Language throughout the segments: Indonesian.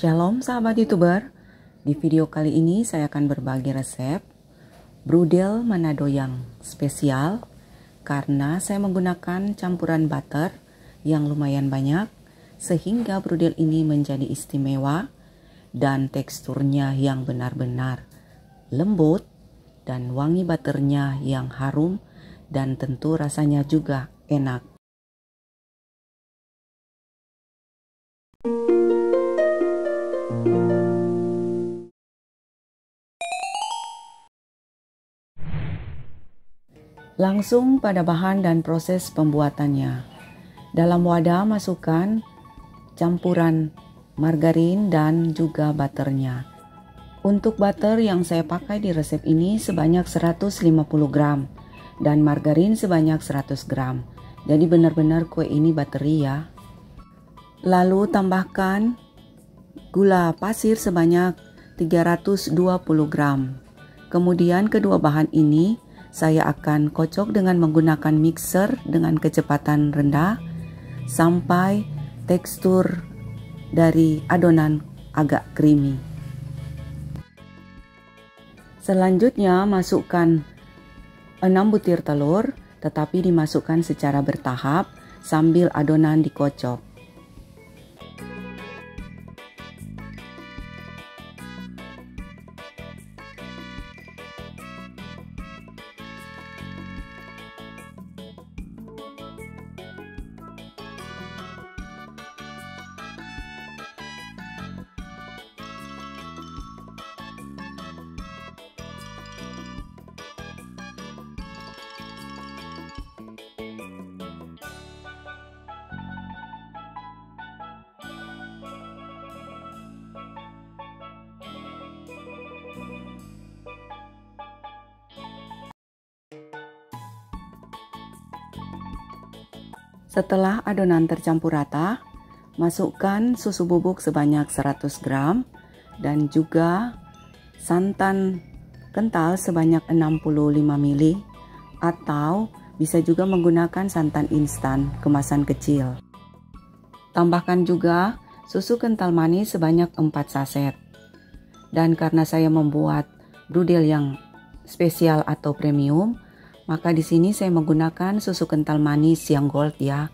Shalom sahabat YouTuber, di video kali ini saya akan berbagi resep brudel Manado yang spesial karena saya menggunakan campuran butter yang lumayan banyak sehingga brudel ini menjadi istimewa dan teksturnya yang benar-benar lembut dan wangi butternya yang harum dan tentu rasanya juga enak. Langsung pada bahan dan proses pembuatannya. Dalam wadah masukkan campuran margarin dan juga butternya. Untuk butter yang saya pakai di resep ini sebanyak 150 gram dan margarin sebanyak 100 gram. Jadi benar-benar kue ini bateri ya. Lalu tambahkan gula pasir sebanyak 320 gram. Kemudian kedua bahan ini saya akan kocok dengan menggunakan mixer dengan kecepatan rendah sampai tekstur dari adonan agak creamy. Selanjutnya masukkan 6 butir telur, tetapi dimasukkan secara bertahap sambil adonan dikocok. Setelah adonan tercampur rata, masukkan susu bubuk sebanyak 100 gram dan juga santan kental sebanyak 65 ml atau bisa juga menggunakan santan instan kemasan kecil. Tambahkan juga susu kental manis sebanyak 4 saset. Dan karena saya membuat brudel yang spesial atau premium, maka di sini saya menggunakan susu kental manis yang gold ya,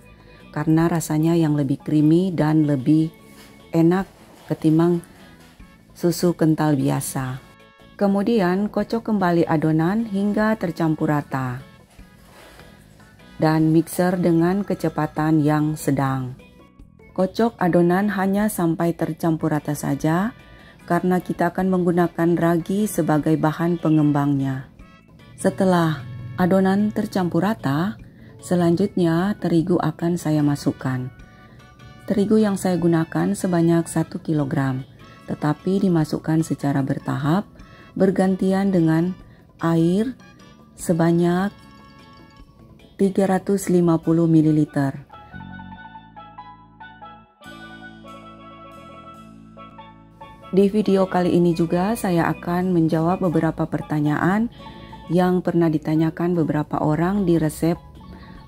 karena rasanya yang lebih creamy dan lebih enak ketimbang susu kental biasa. Kemudian kocok kembali adonan hingga tercampur rata dan mixer dengan kecepatan yang sedang. Kocok adonan hanya sampai tercampur rata saja karena kita akan menggunakan ragi sebagai bahan pengembangnya. Setelah adonan tercampur rata, selanjutnya terigu akan saya masukkan. Terigu yang saya gunakan sebanyak 1 kg, tetapi dimasukkan secara bertahap bergantian dengan air sebanyak 350 ml. Di video kali ini juga saya akan menjawab beberapa pertanyaan yang pernah ditanyakan beberapa orang di resep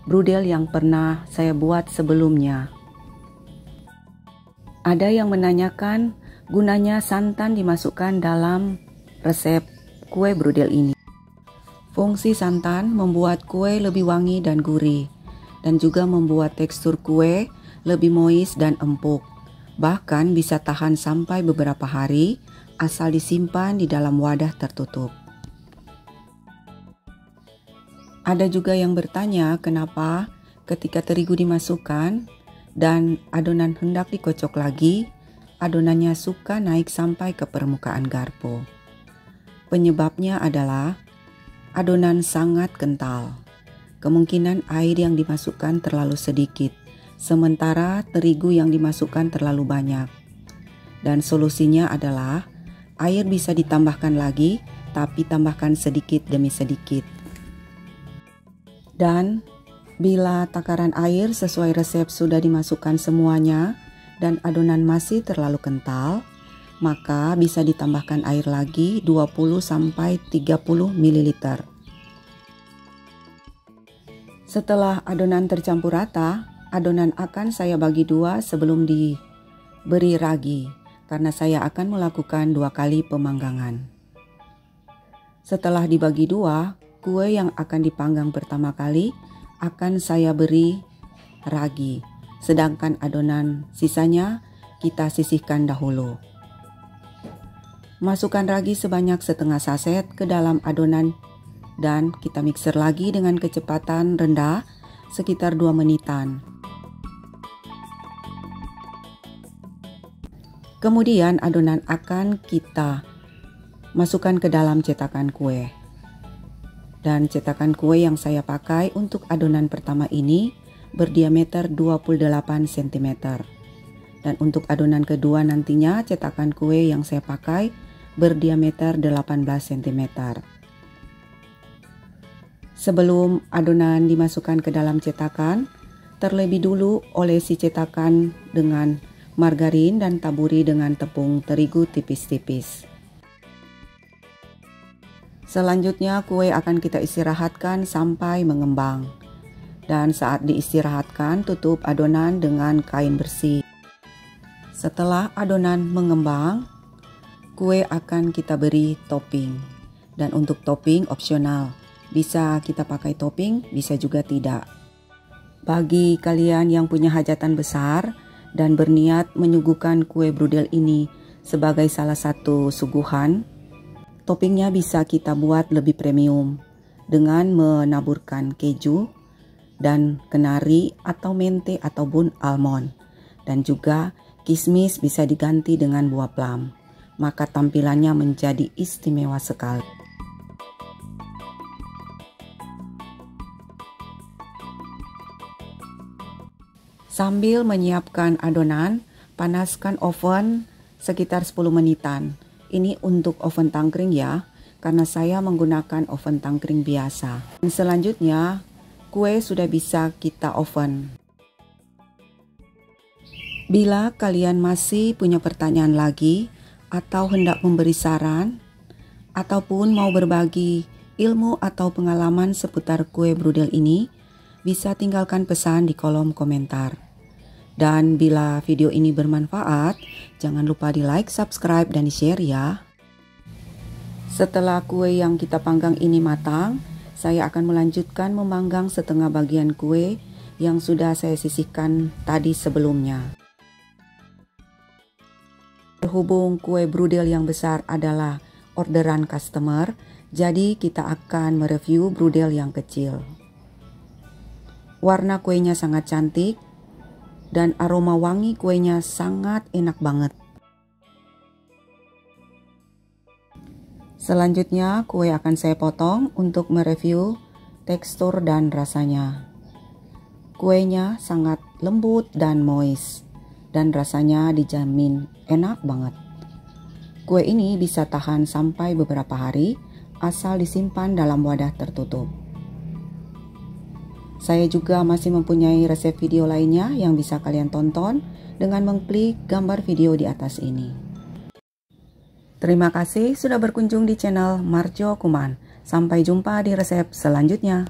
brudel yang pernah saya buat sebelumnya. Ada yang menanyakan gunanya santan dimasukkan dalam resep kue brudel ini. Fungsi santan membuat kue lebih wangi dan gurih, dan juga membuat tekstur kue lebih moist dan empuk. Bahkan bisa tahan sampai beberapa hari asal disimpan di dalam wadah tertutup. Ada juga yang bertanya kenapa ketika terigu dimasukkan dan adonan hendak dikocok lagi, adonannya suka naik sampai ke permukaan garpu. Penyebabnya adalah adonan sangat kental. Kemungkinan air yang dimasukkan terlalu sedikit, sementara terigu yang dimasukkan terlalu banyak. Dan solusinya adalah air bisa ditambahkan lagi, tapi tambahkan sedikit demi sedikit. Dan bila takaran air sesuai resep sudah dimasukkan semuanya dan adonan masih terlalu kental, maka bisa ditambahkan air lagi 20-30 ml. Setelah adonan tercampur rata, adonan akan saya bagi dua sebelum diberi ragi. karena saya akan melakukan 2 kali pemanggangan. Setelah dibagi 2, kue yang akan dipanggang pertama kali akan saya beri ragi, sedangkan adonan sisanya kita sisihkan dahulu. Masukkan ragi sebanyak setengah saset ke dalam adonan dan kita mixer lagi dengan kecepatan rendah sekitar 2 menitan. Kemudian adonan akan kita masukkan ke dalam cetakan kue. Dan cetakan kue yang saya pakai untuk adonan pertama ini berdiameter 28 cm. Dan untuk adonan kedua nantinya cetakan kue yang saya pakai berdiameter 18 cm. Sebelum adonan dimasukkan ke dalam cetakan, terlebih dulu olesi cetakan dengan margarin dan taburi dengan tepung terigu tipis-tipis. Selanjutnya kue akan kita istirahatkan sampai mengembang. Dan saat diistirahatkan, tutup adonan dengan kain bersih. Setelah adonan mengembang, kue akan kita beri topping. Dan untuk topping opsional, bisa kita pakai topping, bisa juga tidak. Bagi kalian yang punya hajatan besar dan berniat menyuguhkan kue brudel ini sebagai salah satu suguhan, toppingnya bisa kita buat lebih premium dengan menaburkan keju dan kenari atau mente ataupun almond, dan juga kismis bisa diganti dengan buah plum, maka tampilannya menjadi istimewa sekali. Sambil menyiapkan adonan, panaskan oven sekitar 10 menitan. Ini untuk oven tangkring ya, karena saya menggunakan oven tangkring biasa. Dan selanjutnya, kue sudah bisa kita oven. Bila kalian masih punya pertanyaan lagi, atau hendak memberi saran, ataupun mau berbagi ilmu atau pengalaman seputar kue brudel ini, bisa tinggalkan pesan di kolom komentar. Dan bila video ini bermanfaat, jangan lupa di like, subscribe, dan di share ya. Setelah kue yang kita panggang ini matang, saya akan melanjutkan memanggang setengah bagian kue yang sudah saya sisihkan tadi sebelumnya. Berhubung kue brudel yang besar adalah orderan customer, jadi kita akan mereview brudel yang kecil. Warna kuenya sangat cantik dan aroma wangi kuenya sangat enak banget. Selanjutnya kue akan saya potong untuk mereview tekstur dan rasanya. Kuenya sangat lembut dan moist dan rasanya dijamin enak banget. Kue ini bisa tahan sampai beberapa hari asal disimpan dalam wadah tertutup. Saya juga masih mempunyai resep video lainnya yang bisa kalian tonton dengan mengklik gambar video di atas ini. Terima kasih sudah berkunjung di channel Marjo Kuman. Sampai jumpa di resep selanjutnya.